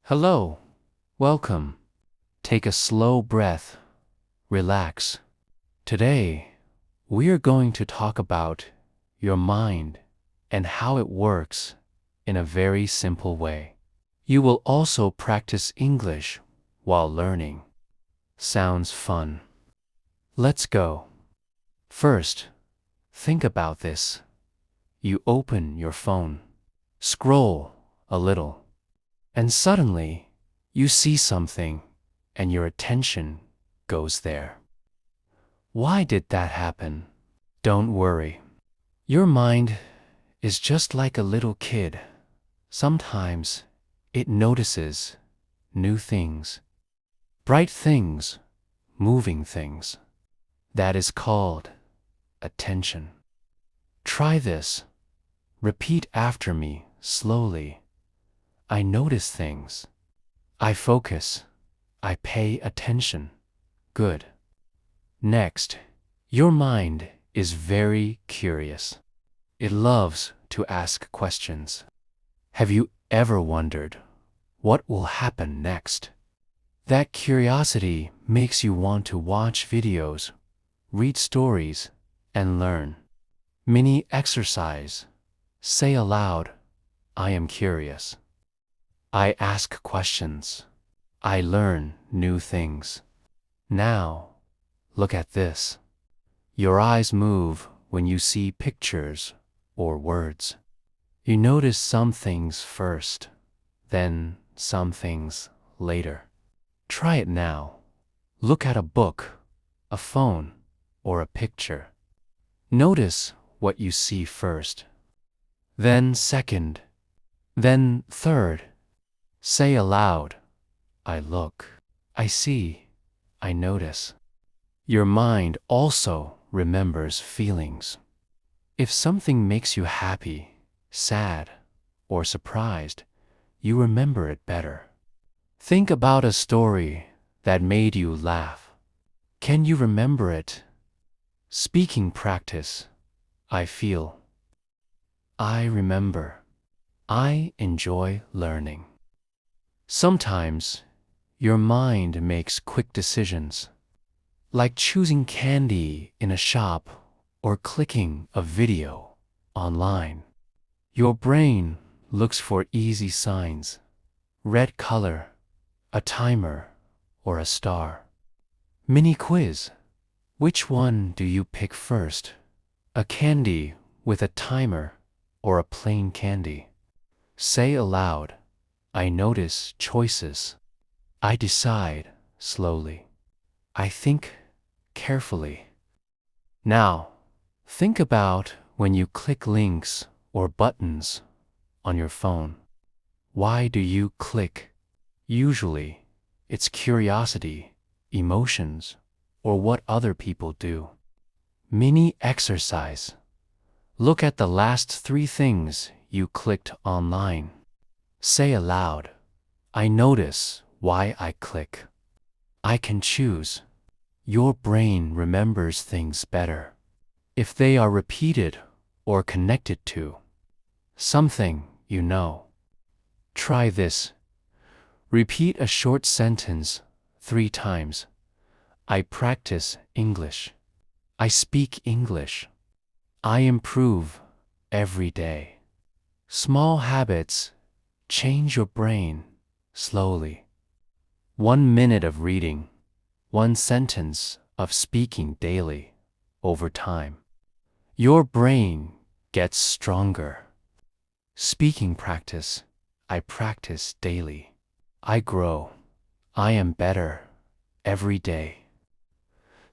Hello, welcome. Take a slow breath, relax. Today, we are going to talk about your mind and how it works in a very simple way. You will also practice English while learning. Sounds fun. Let's go. First, think about this. You open your phone, scroll a little, and suddenly you see something and your attention goes there. Why did that happen? Don't worry. Your mind is just like a little kid. Sometimes it notices new things, bright things, moving things. That is called attention. Try this. Repeat after me slowly. I notice things. I focus. I pay attention. Good. Next, your mind is very curious. It loves to ask questions. Have you ever wondered what will happen next? That curiosity makes you want to watch videos, read stories, and learn. Mini exercise. Say aloud, I am curious. I ask questions. I learn new things. Now, look at this. Your eyes move when you see pictures or words. You notice some things first, then some things later. Try it now. Look at a book, a phone, or a picture. Notice what you see first, then second, then third. Say aloud, I look, I see, I notice. Your mind also remembers feelings. If something makes you happy, sad, or surprised, you remember it better. Think about a story that made you laugh. Can you remember it? Speaking practice. I feel. I remember. I enjoy learning. Sometimes, your mind makes quick decisions, like choosing candy in a shop or clicking a video online. Your brain looks for easy signs, red color, a timer, or a star. Mini quiz. Which one do you pick first? A candy with a timer or a plain candy? Say aloud, I notice choices. I decide slowly. I think carefully. Now, think about when you click links or buttons on your phone. Why do you click? Usually, it's curiosity, emotions, or what other people do. Mini exercise. Look at the last 3 things you clicked online. Say aloud, I notice why I click. I can choose. Your brain remembers things better if they are repeated or connected to something you know. Try this. Repeat a short sentence 3 times. I practice English. I speak English. I improve every day. Small habits change your brain slowly. 1 minute of reading, 1 sentence of speaking daily over time. Your brain gets stronger. Speaking practice. I practice daily. I grow. I am better every day.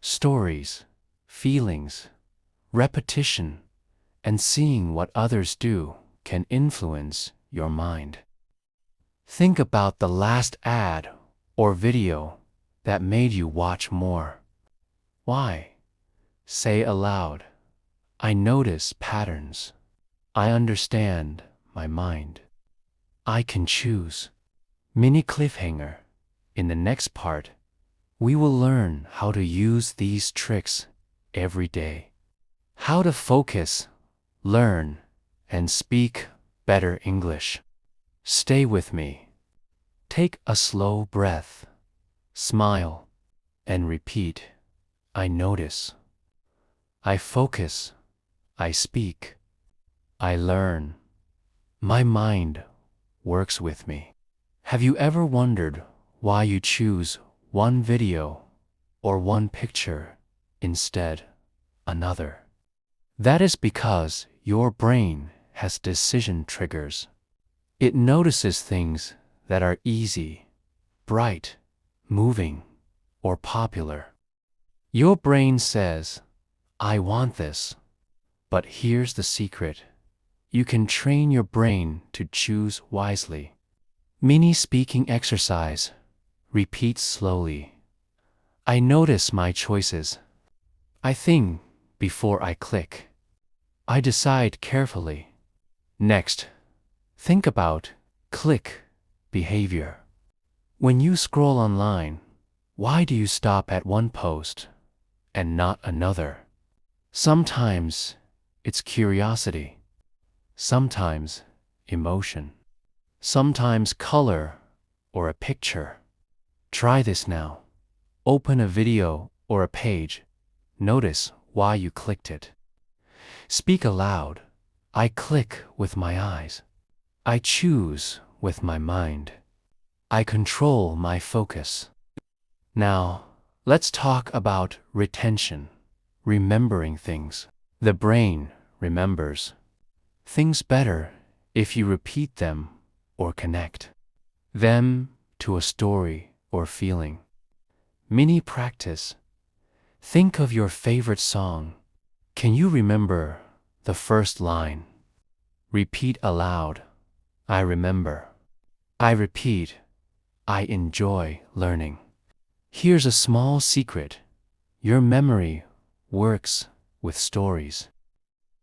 Stories, feelings, repetition, and seeing what others do can influence your mind. Think about the last ad or video that made you watch more. Why? Say aloud, I notice patterns. I understand my mind. I can choose. Mini cliffhanger. In the next part, we will learn how to use these tricks every day. How to focus, learn, and speak better English. Stay with me. Take a slow breath, smile, and repeat. I notice. I focus. I speak. I learn. My mind works with me. Have you ever wondered why you choose one video or one picture instead another? That is because your brain has decision triggers. It notices things that are easy, bright, moving, or popular. Your brain says, I want this. But here's the secret. You can train your brain to choose wisely. Mini speaking exercise. Repeat slowly. I notice my choices. I think before I click. I decide carefully. Next, think about click behavior. When you scroll online, why do you stop at one post and not another? Sometimes it's curiosity, sometimes emotion, sometimes color or a picture. Try this now. Open a video or a page. Notice why you clicked it. Speak aloud. I click with my eyes. I choose with my mind. I control my focus. Now, let's talk about retention, remembering things. The brain remembers things better if you repeat them or connect them to a story or feeling. Mini practice. Think of your favorite song. Can you remember the first line? Repeat aloud. I remember. I repeat. I enjoy learning. Here's a small secret. Your memory works with stories.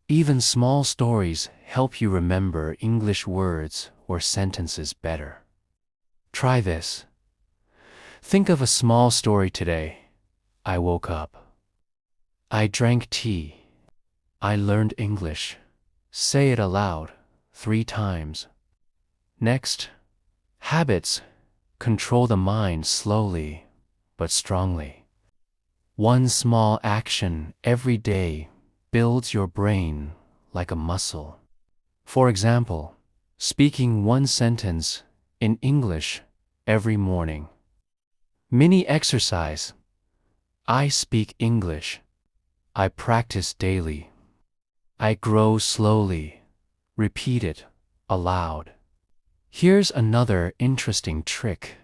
Even small stories help you remember English words or sentences better. Try this. Think of a small story today. I woke up. I drank tea. I learned English. Say it aloud 3 times. Next, habits control the mind slowly but strongly. One small action every day builds your brain like a muscle. For example, speaking one sentence in English every morning. Mini exercise. I speak English. I practice daily. I grow slowly. Repeat it aloud. Here's another interesting trick.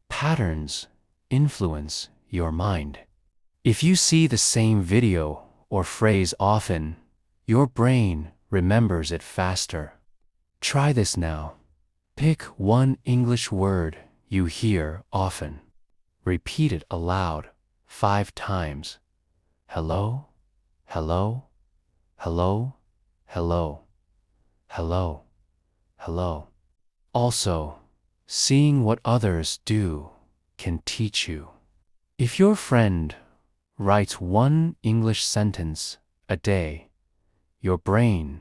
Patterns influence your mind. If you see the same video or phrase often, your brain remembers it faster. Try this now. Pick one English word you hear often. Repeat it aloud 5 times. Hello, hello, hello, hello, hello, hello. Also, seeing what others do can teach you. If your friend writes one English sentence a day, your brain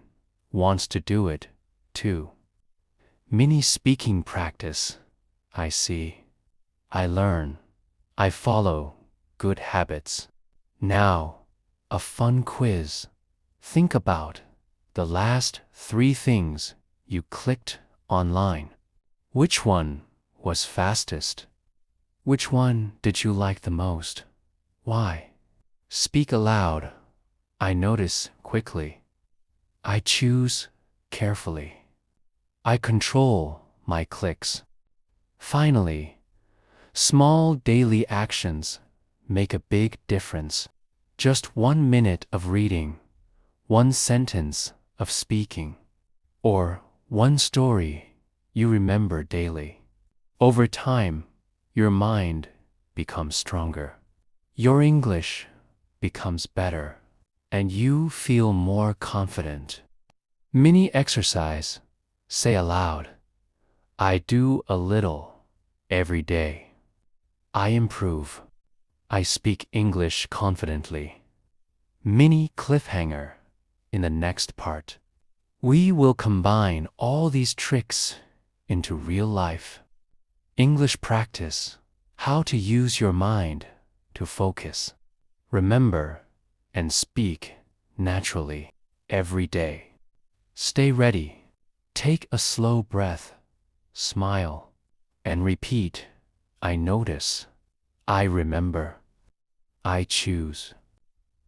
wants to do it too. Mini speaking practice. I see. I learn. I follow good habits. Now, a fun quiz. Think about the last 3 things you clicked online. Which one was fastest? Which one did you like the most? Why? Speak aloud. I notice quickly. I choose carefully. I control my clicks. Finally, small daily actions make a big difference. Just 1 minute of reading, 1 sentence of speaking, or 1 story you remember daily. Over time, your mind becomes stronger. Your English becomes better, and you feel more confident. Mini exercise. Say aloud. I do a little every day. I improve. I speak English confidently. Mini cliffhanger. In the next part, we will combine all these tricks into real life. English practice. How to use your mind to focus, remember, and speak naturally every day. Stay ready. Take a slow breath, smile, and repeat. I notice. I remember. I choose.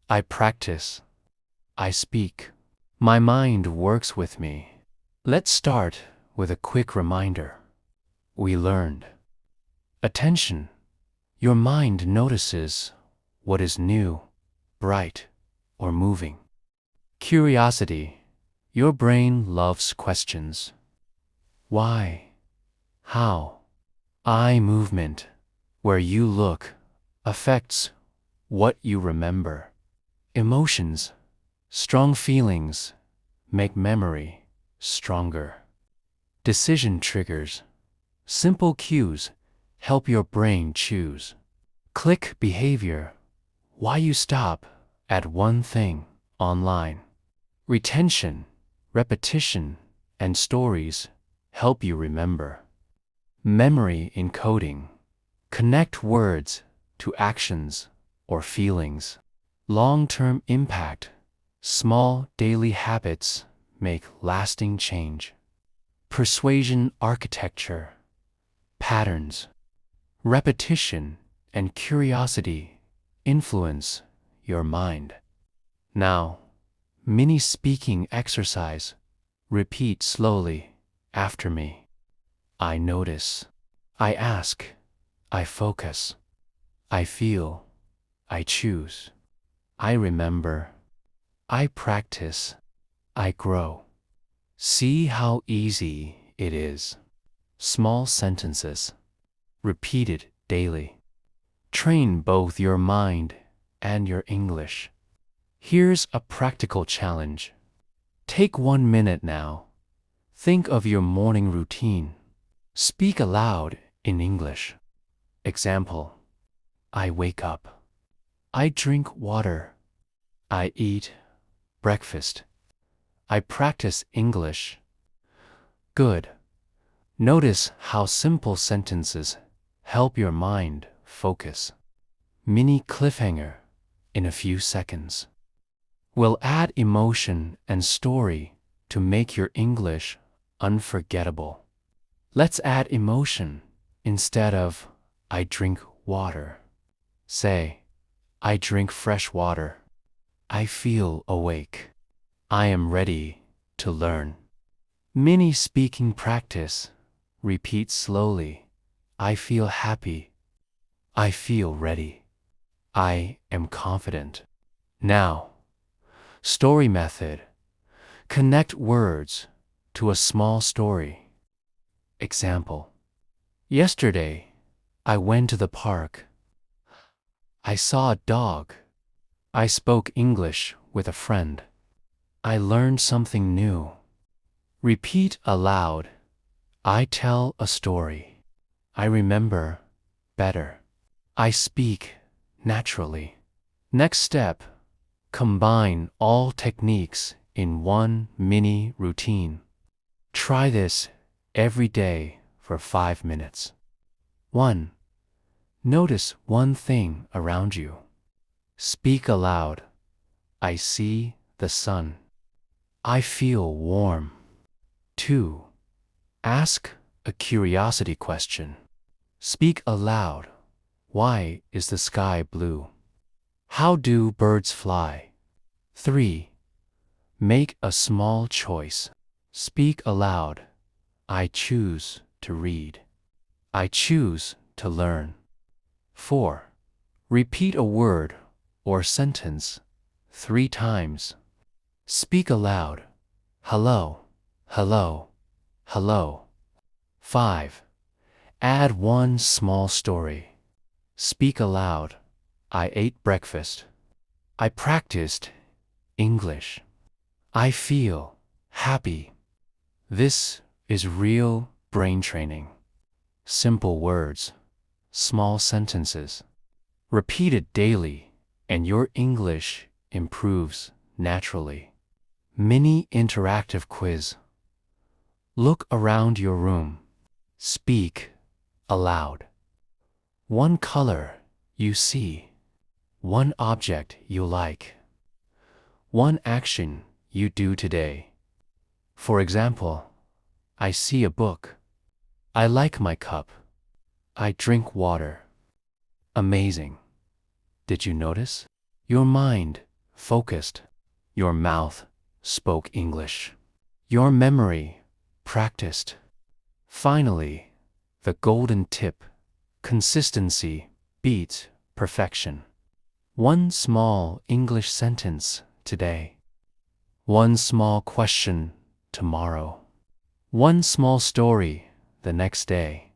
I practice. I speak. My mind works with me. Let's start with a quick reminder. We learned. Attention. Your mind notices what is new, bright, or moving. Curiosity. Your brain loves questions. Why? How? Eye movement. Where you look affects what you remember. Emotions. Strong feelings make memory stronger. Decision triggers. Simple cues help your brain choose. Click behavior. Why you stop at one thing online. Retention, repetition, and stories help you remember. Memory encoding. Connect words to actions or feelings. Long-term impact. Small daily habits make lasting change. Persuasion architecture. Patterns. Repetition and curiosity influence your mind. Now, mini speaking exercise. Repeat slowly after me. I notice. I ask. I focus. I feel. I choose. I remember. I practice. I grow. See how easy it is. Small sentences. Repeated daily. Train both your mind and your English. Here's a practical challenge. Take 1 minute now. Think of your morning routine. Speak aloud in English. Example. I wake up. I drink water. I eat breakfast. I practice English. Good. Notice how simple sentences help your mind focus. Mini cliffhanger in a few seconds. We'll add emotion and story to make your English unforgettable. Let's add emotion instead of I drink water. Say, I drink fresh water. I feel awake. I am ready to learn. Mini speaking practice. Repeat slowly. I feel happy. I feel ready. I am confident. Now, story method. Connect words to a small story. Example. Yesterday, I went to the park. I saw a dog. I spoke English with a friend. I learned something new. Repeat aloud. I tell a story. I remember better. I speak naturally. Next step. Combine all techniques in one mini routine. Try this every day for 5 minutes. 1. Notice one thing around you. Speak aloud. I see the sun. I feel warm. 2. Ask a curiosity question. Speak aloud. Why is the sky blue? How do birds fly? 3. Make a small choice. Speak aloud. I choose to read. I choose to learn. 4. Repeat a word or sentence 3 times. Speak aloud. Hello, hello, hello. 5. Add one small story. Speak aloud. I ate breakfast. I practiced English. I feel happy. This is real brain training. Simple words, small sentences. Repeated daily, and your English improves naturally. Mini interactive quiz. Look around your room. Speak aloud. One color you see, one object you like, one action you do today. For example, I see a book. I like my cup. I drink water. Amazing. Did you notice? Your mind focused. Your mouth spoke English. Your memory practiced. Finally, the golden tip: consistency beats perfection. One small English sentence today. One small question tomorrow. One small story the next day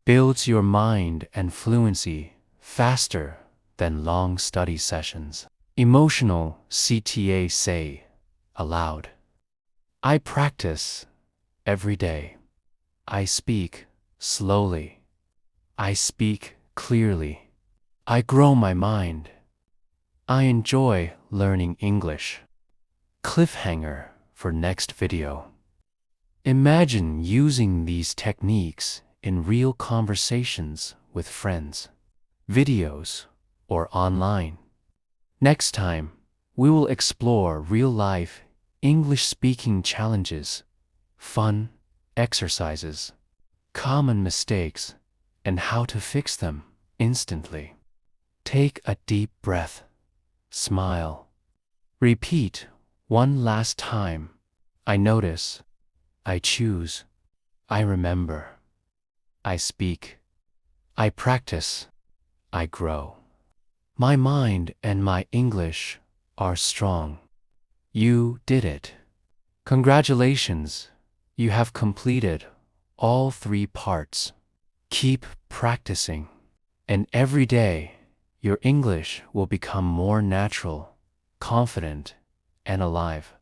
builds your mind and fluency faster than long study sessions. Emotional CTA. Say aloud: I practice every day. I speak slowly. I speak clearly. I grow my mind. I enjoy learning English. Cliffhanger for next video. Imagine using these techniques in real conversations with friends, videos, or online. Next time, we will explore real-life English-speaking challenges, fun exercises, common mistakes, and how to fix them instantly. Take a deep breath. Smile. Repeat one last time. I notice. I choose. I remember. I speak. I practice. I grow. My mind and my English are strong. You did it. Congratulations. You have completed all 3 parts. Keep practicing, and every day your English will become more natural, confident, and alive.